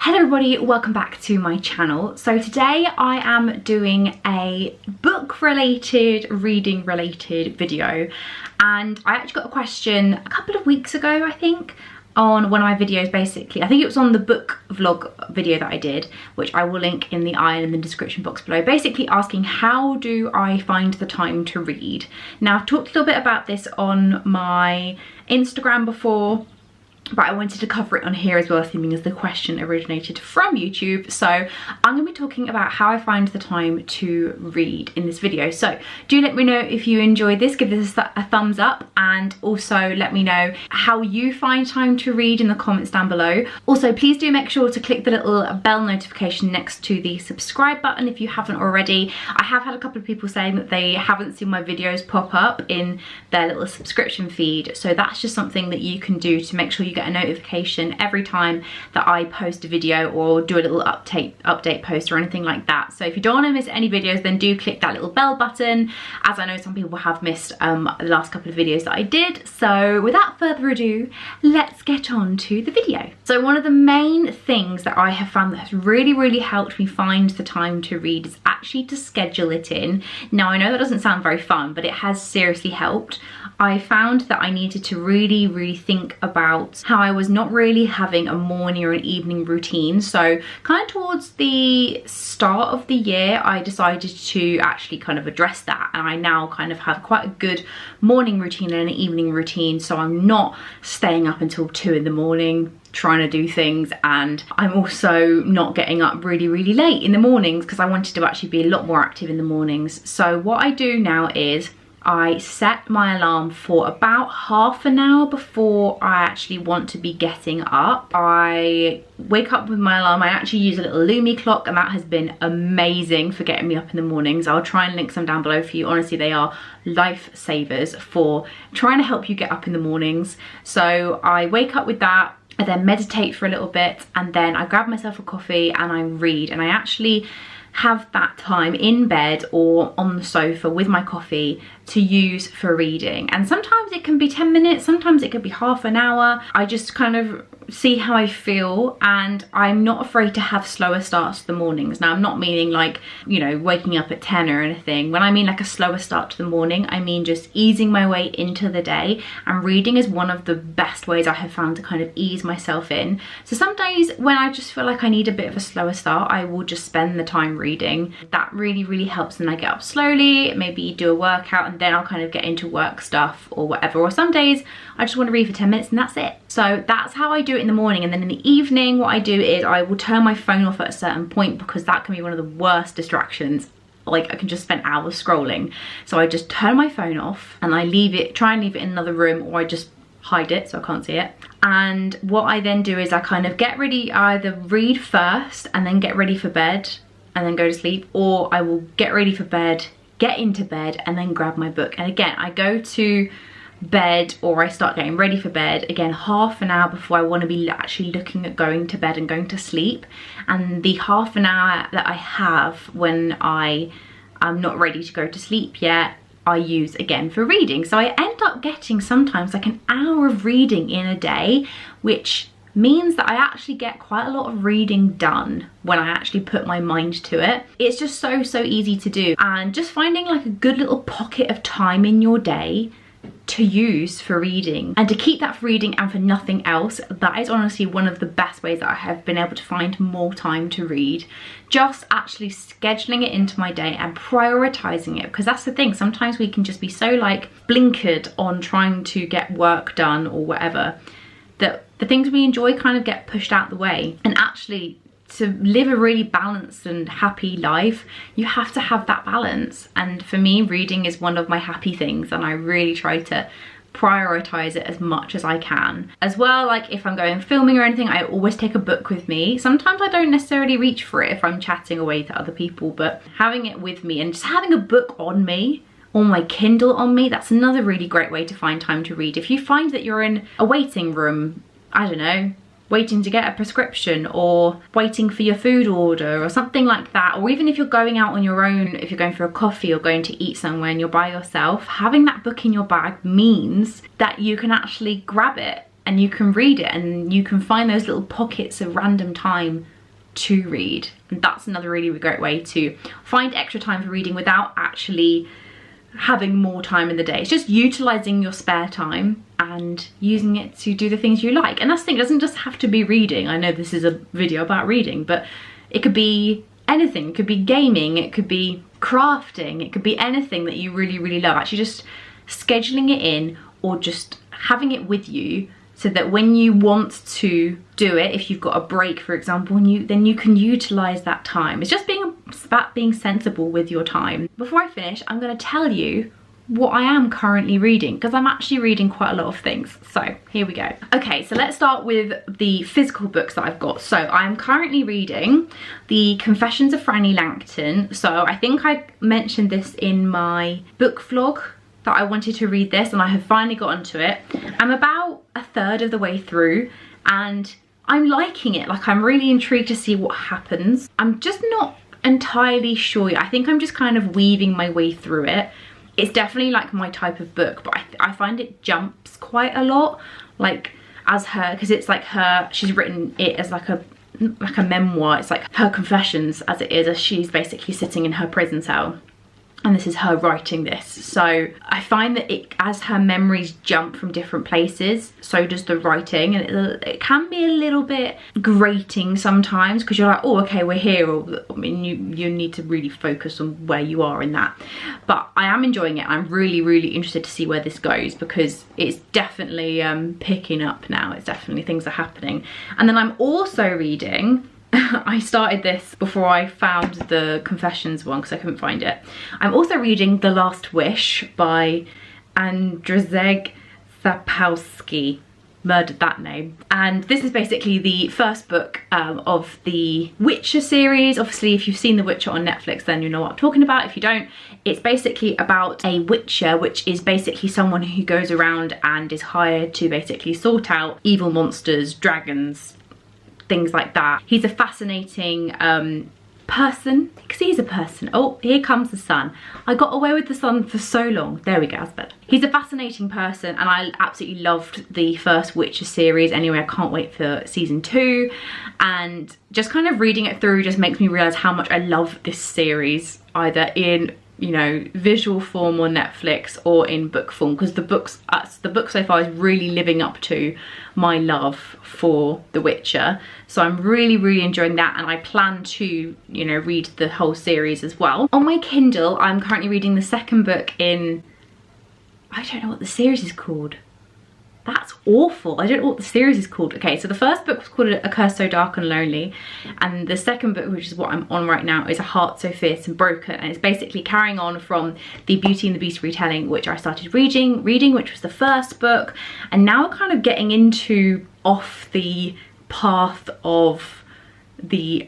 Hello everybody, welcome back to my channel. So today I am doing a book related, reading related video, and I actually got a question a couple of weeks ago, I think, on one of my videos. Basically, I think it was on the book vlog video that I did, which I will link in the eye and in the description box below, basically asking how do I find the time to read. Now, I've talked a little bit about this on my Instagram before, but I wanted to cover it on here as well, seeming as the question originated from YouTube. So I'm going to be talking about how I find the time to read in this video. So do let me know if you enjoyed this, give this a thumbs up, and also let me know how you find time to read in the comments down below. Also, please do make sure to click the little bell notification next to the subscribe button if you haven't already. I have had a couple of people saying that they haven't seen my videos pop up in their little subscription feed. So that's just something that you can do to make sure you get a notification every time that I post a video or do a little update post or anything like that. So if you don't want to miss any videos, then do click that little bell button, as I know some people have missed the last couple of videos that I did. So without further ado, let's get on to the video. So one of the main things that I have found that has really helped me find the time to read is actually to schedule it in. Now, I know that doesn't sound very fun, but it has seriously helped. I found that I needed to really think about how I was not really having a morning or an evening routine. So kind of towards the start of the year, I decided to actually kind of address that, and I now kind of have quite a good morning routine and an evening routine. So I'm not staying up until 2 in the morning trying to do things, and I'm also not getting up really late in the mornings because I wanted to actually be a lot more active in the mornings. So what I do now is I set my alarm for about half an hour before I actually want to be getting up. I wake up with my alarm. I actually use a little Lumi clock, and that has been amazing for getting me up in the mornings. I'll try and link some down below for you. Honestly, they are lifesavers for trying to help you get up in the mornings. So I wake up with that. I then meditate for a little bit, and then I grab myself a coffee and I read, and I actually have that time in bed or on the sofa with my coffee to use for reading. And sometimes it can be 10 minutes, sometimes it could be half an hour. I just kind of see how I feel, and I'm not afraid to have slower starts to the mornings. Now, I'm not meaning like, you know, waking up at 10 or anything. When I mean like a slower start to the morning, I mean just easing my way into the day, and reading is one of the best ways I have found to kind of ease myself in. So some days when I just feel like I need a bit of a slower start, I will just spend the time reading. That really helps, and I get up slowly, maybe do a workout, and then I'll kind of get into work stuff or whatever. Or some days I just want to read for 10 minutes and that's it. So that's how I do it in the morning. And then in the evening, what I do is I will turn my phone off at a certain point, because that can be one of the worst distractions. Like, I can just spend hours scrolling. So I just turn my phone off and I try and leave it in another room, or I just hide it so I can't see it. And what I then do is I kind of get ready, either read first and then get ready for bed and then go to sleep, or I will get ready for bed, get into bed, and then grab my book. And again, I go to bed, or I start getting ready for bed again half an hour before I want to be actually looking at going to bed and going to sleep. And the half an hour that I have when I am not ready to go to sleep yet, I use again for reading. So I end up getting sometimes like an hour of reading in a day, which means that I actually get quite a lot of reading done when I actually put my mind to it. It's just so easy to do, and just finding like a good little pocket of time in your day to use for reading, and to keep that for reading and for nothing else, that is honestly one of the best ways that I have been able to find more time to read. Just actually scheduling it into my day and prioritizing it, because that's the thing, sometimes we can just be so like blinkered on trying to get work done or whatever, that the things we enjoy kind of get pushed out the way. And actually, to live a really balanced and happy life, you have to have that balance. And for me, reading is one of my happy things, and I really try to prioritize it as much as I can. As well, like if I'm going filming or anything, I always take a book with me. Sometimes I don't necessarily reach for it if I'm chatting away to other people, but having it with me and just having a book on me, or my Kindle on me, that's another really great way to find time to read. If you find that you're in a waiting room, I don't know, waiting to get a prescription, or waiting for your food order or something like that, or even if you're going out on your own, if you're going for a coffee or going to eat somewhere and you're by yourself, having that book in your bag means that you can actually grab it and you can read it, and you can find those little pockets of random time to read. And that's another really great way to find extra time for reading without actually having more time in the day. It's just utilizing your spare time and using it to do the things you like. And that's the thing, it doesn't just have to be reading. I know this is a video about reading, but it could be anything. It could be gaming, it could be crafting, it could be anything that you really, really love. Actually just scheduling it in or just having it with you so that when you want to do it, if you've got a break, for example, then you can utilize that time. It's just about being sensible with your time. Before I finish, I'm going to tell you what I am currently reading, because I'm actually reading quite a lot of things. So here we go. Okay, so let's start with the physical books that I've got. So I'm currently reading The Confessions of Franny Langton. So I think I mentioned this in my book vlog, that I wanted to read this, and I have finally gotten to it. I'm about a third of the way through and I'm liking it. Like, I'm really intrigued to see what happens. I'm just not entirely sure yet. I think I'm just kind of weaving my way through it. It's definitely like my type of book, but I find it jumps quite a lot, like as her, because it's like her, she's written it as like a memoir. It's like her confessions as it is, as she's basically sitting in her prison cell. And this is her writing this. So I find that as her memories jump from different places, so does the writing. And it can be a little bit grating sometimes, because you're like, oh, okay, we're here. Or, I mean, you need to really focus on where you are in that. But I am enjoying it. I'm really, really interested to see where this goes, because it's definitely picking up now. It's definitely, things are happening. And then I'm also reading, I started this before I found the Confessions one because I couldn't find it. I'm also reading The Last Wish by Andrzej Sapkowski. Murdered that name. And this is basically the first book of the Witcher series. Obviously, if you've seen The Witcher on Netflix, then you know what I'm talking about. If you don't, it's basically about a Witcher, which is basically someone who goes around and is hired to basically sort out evil monsters, dragons, things like that. He's a fascinating person, because he's a person. Oh, here comes the sun. I got away with the sun for so long. There we go, that's better. He's a fascinating person, and I absolutely loved the first Witcher series. Anyway, I can't wait for season 2, and just kind of reading it through just makes me realise how much I love this series, either in, you know, visual form on Netflix or in book form, because the book so far is really living up to my love for The Witcher. So I'm really, really enjoying that, and I plan to, you know, read the whole series as well. On my Kindle, I'm currently reading the second book in, I don't know what the series is called. That's awful. I don't know what the series is called. Okay, so the first book was called A Curse So Dark and Lonely, and the second book, which is what I'm on right now, is A Heart So Fierce and Broken, and it's basically carrying on from the Beauty and the Beast retelling, which I started reading, which was the first book, and now we're kind of getting into off the path of the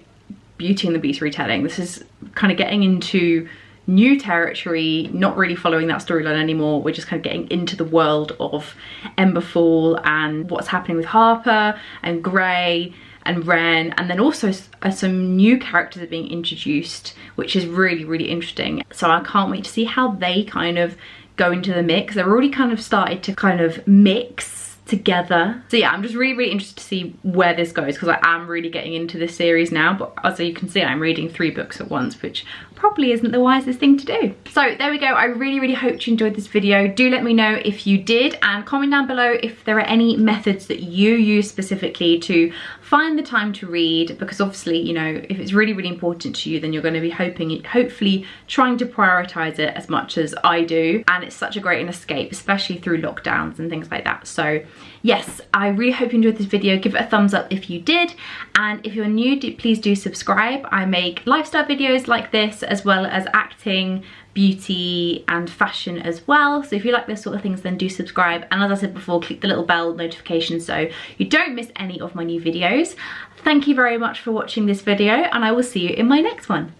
Beauty and the Beast retelling. This is kind of getting into new territory, not really following that storyline anymore. We're just kind of getting into the world of Emberfall and what's happening with Harper and Grey and Ren, and then also some new characters are being introduced, which is really, really interesting. So I can't wait to see how they kind of go into the mix. They're already kind of started to kind of mix together. So yeah, I'm just really, really interested to see where this goes, because I am really getting into this series now. But as you can see, I'm reading 3 books at once, which probably isn't the wisest thing to do. So there we go. I really, really hope you enjoyed this video. Do let me know if you did, and comment down below if there are any methods that you use specifically to find the time to read, because obviously, you know, if it's really, really important to you, then you're going to be hopefully trying to prioritize it as much as I do. And it's such a great escape, especially through lockdowns and things like that. So yes, I really hope you enjoyed this video. Give it a thumbs up if you did, and if you're new, please do subscribe. I make lifestyle videos like this, as well as acting, beauty and fashion as well. So if you like those sort of things, then do subscribe, and as I said before, click the little bell notification so you don't miss any of my new videos. Thank you very much for watching this video, and I will see you in my next one.